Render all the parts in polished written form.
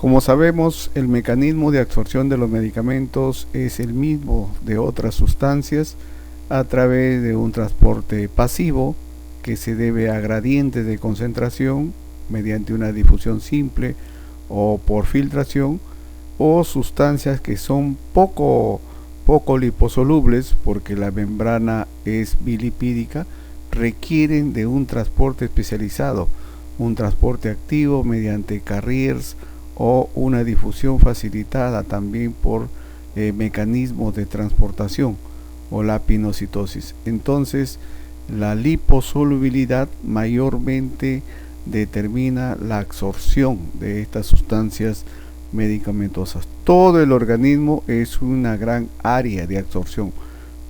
Como sabemos, el mecanismo de absorción de los medicamentos es el mismo de otras sustancias a través de un transporte pasivo que se debe a gradientes de concentración mediante una difusión simple o por filtración, o sustancias que son poco liposolubles porque la membrana es bilipídica, requieren de un transporte especializado, un transporte activo mediante carriers o una difusión facilitada también por mecanismos de transportación o la pinocitosis. Entonces, la liposolubilidad mayormente determina la absorción de estas sustancias medicamentosas. Todo el organismo es una gran área de absorción,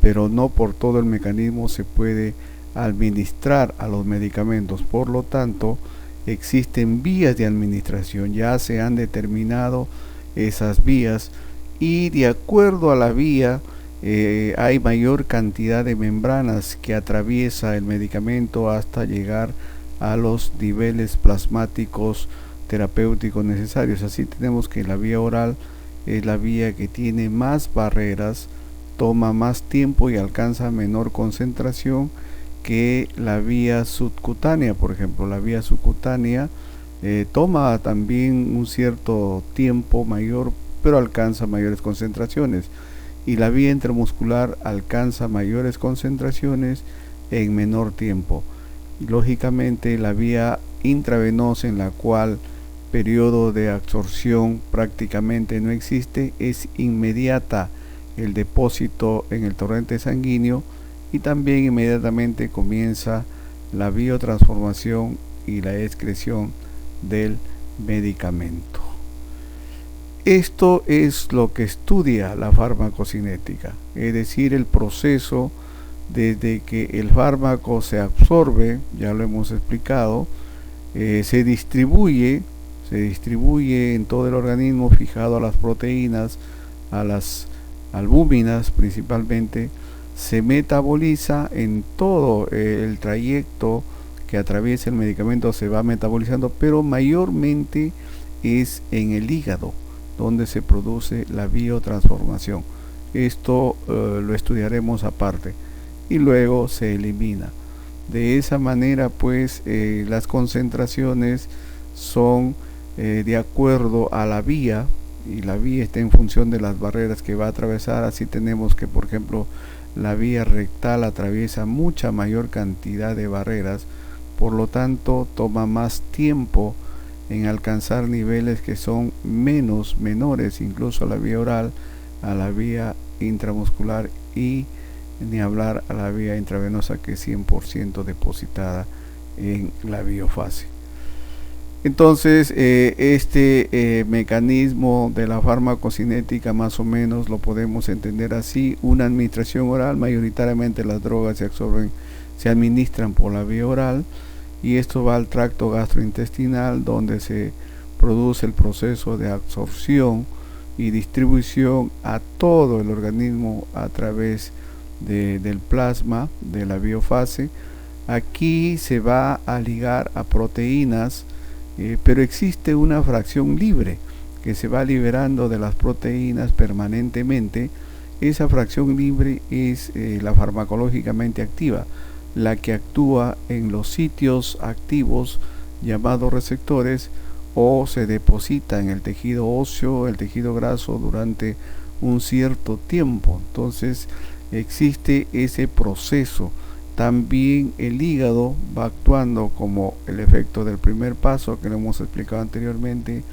pero no por todo el mecanismo se puede administrar a los medicamentos. Por lo tanto, existen vías de administración, ya se han determinado esas vías y de acuerdo a la vía hay mayor cantidad de membranas que atraviesa el medicamento hasta llegar a los niveles plasmáticos terapéuticos necesarios. Así tenemos que la vía oral es la vía que tiene más barreras, toma más tiempo y alcanza menor concentración que la vía subcutánea. Por ejemplo, la vía subcutánea toma también un cierto tiempo mayor, pero alcanza mayores concentraciones, y la vía intramuscular alcanza mayores concentraciones en menor tiempo. Y lógicamente la vía intravenosa, en la cual periodo de absorción prácticamente no existe, es inmediata el depósito en el torrente sanguíneo y también inmediatamente comienza la biotransformación y la excreción del medicamento. Esto es lo que estudia la farmacocinética, es decir, el proceso desde que el fármaco se absorbe, ya lo hemos explicado, se distribuye en todo el organismo fijado a las proteínas, a las albúminas principalmente, se metaboliza en todo el trayecto que atraviesa el medicamento, se va metabolizando, pero mayormente es en el hígado donde se produce la biotransformación. Esto lo estudiaremos aparte y luego se elimina. De esa manera, pues, las concentraciones son de acuerdo a la vía, y la vía está en función de las barreras que va a atravesar. Así tenemos que, por ejemplo, la vía rectal atraviesa mucha mayor cantidad de barreras, por lo tanto toma más tiempo en alcanzar niveles que son menores, incluso a la vía oral, a la vía intramuscular y ni hablar a la vía intravenosa, que es 100% depositada en la biofase. Entonces, este mecanismo de la farmacocinética más o menos lo podemos entender así: una administración oral, mayoritariamente las drogas se administran por la vía oral, y esto va al tracto gastrointestinal, donde se produce el proceso de absorción y distribución a todo el organismo a través del plasma de la biofase. Aquí se va a ligar a proteínas, pero existe una fracción libre que se va liberando de las proteínas permanentemente. Esa fracción libre es la farmacológicamente activa, la que actúa en los sitios activos llamados receptores, o se deposita en el tejido óseo, el tejido graso, durante un cierto tiempo. Entonces existe ese proceso. También el hígado va actuando como el efecto del primer paso que lo hemos explicado anteriormente,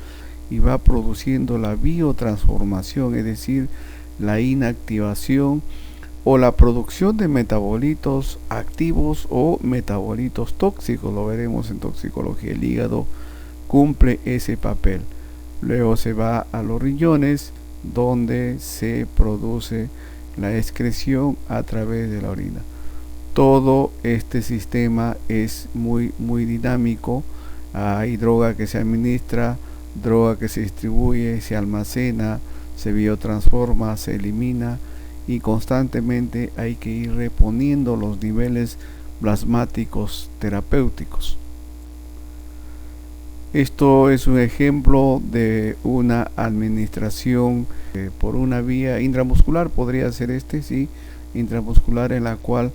y va produciendo la biotransformación, es decir, la inactivación o la producción de metabolitos activos o metabolitos tóxicos. Lo veremos en toxicología. El hígado cumple ese papel. Luego se va a los riñones, donde se produce la excreción a través de la orina. Todo este sistema es muy dinámico. Hay droga que se administra, droga que se distribuye, se almacena, se biotransforma, se elimina, y constantemente hay que ir reponiendo los niveles plasmáticos terapéuticos. Esto es un ejemplo de una administración por una vía intramuscular, podría ser sí, intramuscular, en la cual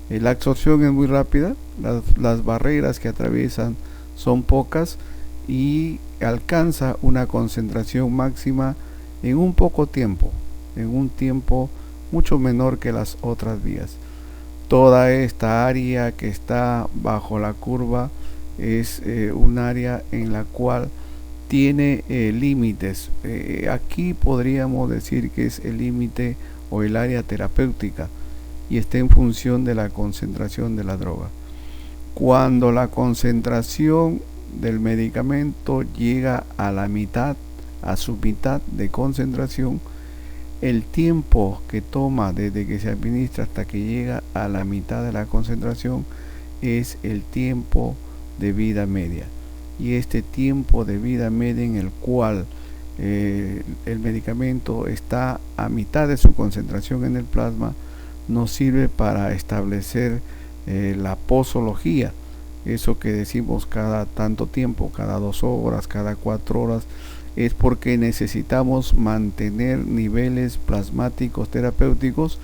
la absorción es muy rápida, las barreras que atraviesan son pocas y alcanza una concentración máxima en un poco tiempo, en un tiempo mucho menor que las otras vías. Toda esta área que está bajo la curva es un área en la cual tiene límites. Aquí podríamos decir que es el límite o el área terapéutica y está en función de la concentración de la droga. Cuando la concentración del medicamento llega a la mitad, a su mitad de concentración, el tiempo que toma desde que se administra hasta que llega a la mitad de la concentración es el tiempo de vida media. Y este tiempo de vida media en el cual el medicamento está a mitad de su concentración en el plasma nos sirve para establecer la posología, eso que decimos cada tanto tiempo, cada 2 horas, cada 4 horas, es porque necesitamos mantener niveles plasmáticos terapéuticos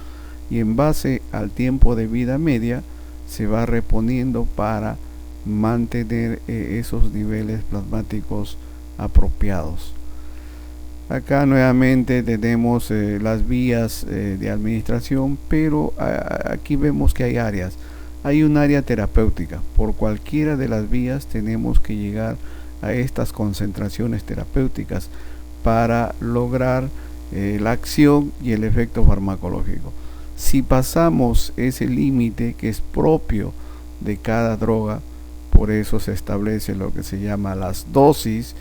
y en base al tiempo de vida media se va reponiendo para mantener esos niveles plasmáticos apropiados. Acá nuevamente tenemos las vías de administración, pero aquí vemos que hay áreas. Hay un área terapéutica. Por cualquiera de las vías tenemos que llegar a estas concentraciones terapéuticas para lograr la acción y el efecto farmacológico. Si pasamos ese límite que es propio de cada droga, por eso se establece lo que se llama las dosis,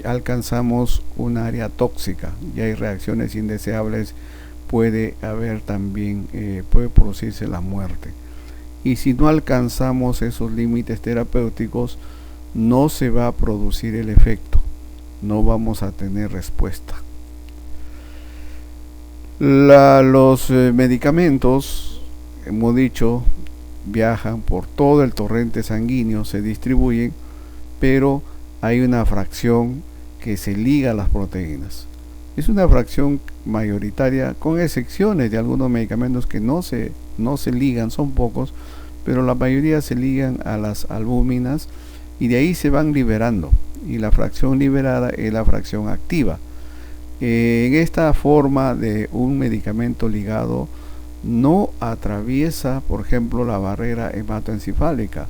alcanzamos un área tóxica y hay reacciones indeseables, puede haber también, puede producirse la muerte. Y si no alcanzamos esos límites terapéuticos, no se va a producir el efecto, no vamos a tener respuesta. Los medicamentos, hemos dicho, viajan por todo el torrente sanguíneo, se distribuyen, pero hay una fracción que se liga a las proteínas. Es una fracción mayoritaria, con excepciones de algunos medicamentos que no se ligan, son pocos, pero la mayoría se ligan a las albúminas y de ahí se van liberando, y la fracción liberada es la fracción activa. En esta forma de un medicamento ligado no atraviesa, por ejemplo, la barrera hematoencefálica,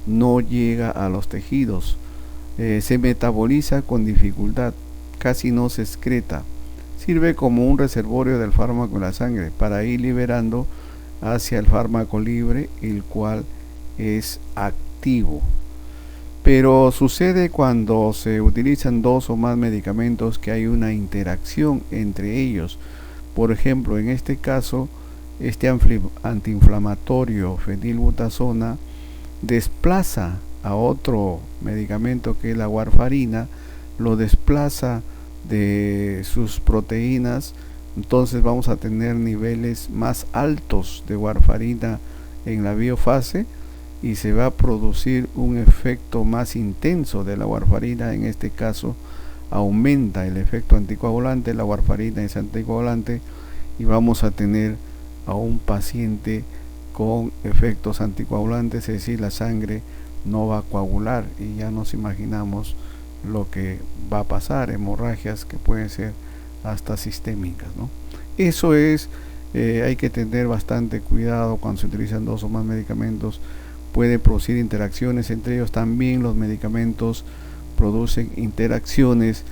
no llega a los tejidos, se metaboliza con dificultad, casi no se excreta, sirve como un reservorio del fármaco en la sangre para ir liberando hacia el fármaco libre, el cual es activo. Pero sucede cuando se utilizan 2 o más medicamentos que hay una interacción entre ellos. Por ejemplo, en este caso, este antiinflamatorio fenilbutazona desplaza a otro medicamento que es la warfarina, lo desplaza de sus proteínas, entonces vamos a tener niveles más altos de warfarina en la biofase y se va a producir un efecto más intenso de la warfarina. En este caso aumenta el efecto anticoagulante, la warfarina es anticoagulante y vamos a tener a un paciente con efectos anticoagulantes, es decir, la sangre no va a coagular y ya nos imaginamos lo que va a pasar, hemorragias que pueden ser hasta sistémicas, ¿no? Eso es, hay que tener bastante cuidado cuando se utilizan 2 o más medicamentos, puede producir interacciones entre ellos. También los medicamentos producen interacciones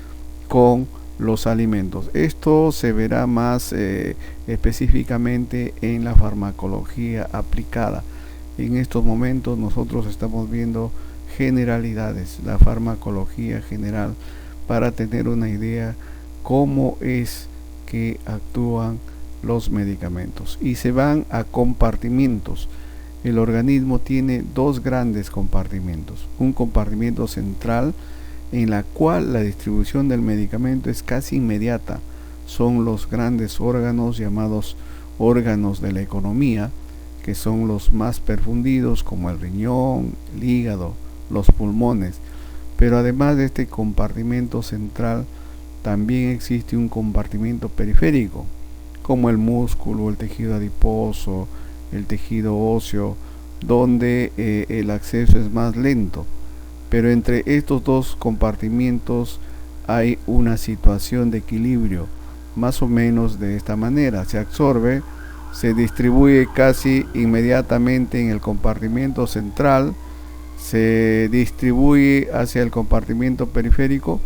con los alimentos. Esto se verá más específicamente en la farmacología aplicada. En estos momentos nosotros estamos viendo generalidades, la farmacología general, para tener una idea cómo es que actúan los medicamentos, y se van a compartimentos. El organismo tiene 2 grandes compartimentos, un compartimento central en la cual la distribución del medicamento es casi inmediata, son los grandes órganos llamados órganos de la economía, que son los más perfundidos, como el riñón, el hígado, los pulmones. Pero además de este compartimento central, también existe un compartimento periférico, como el músculo, el tejido adiposo, el tejido óseo, donde el acceso es más lento. Pero entre estos dos compartimientos hay una situación de equilibrio, más o menos de esta manera: se absorbe, se distribuye casi inmediatamente en el compartimento central, se distribuye hacia el compartimento periférico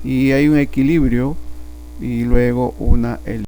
y hay un equilibrio y luego una eliminación.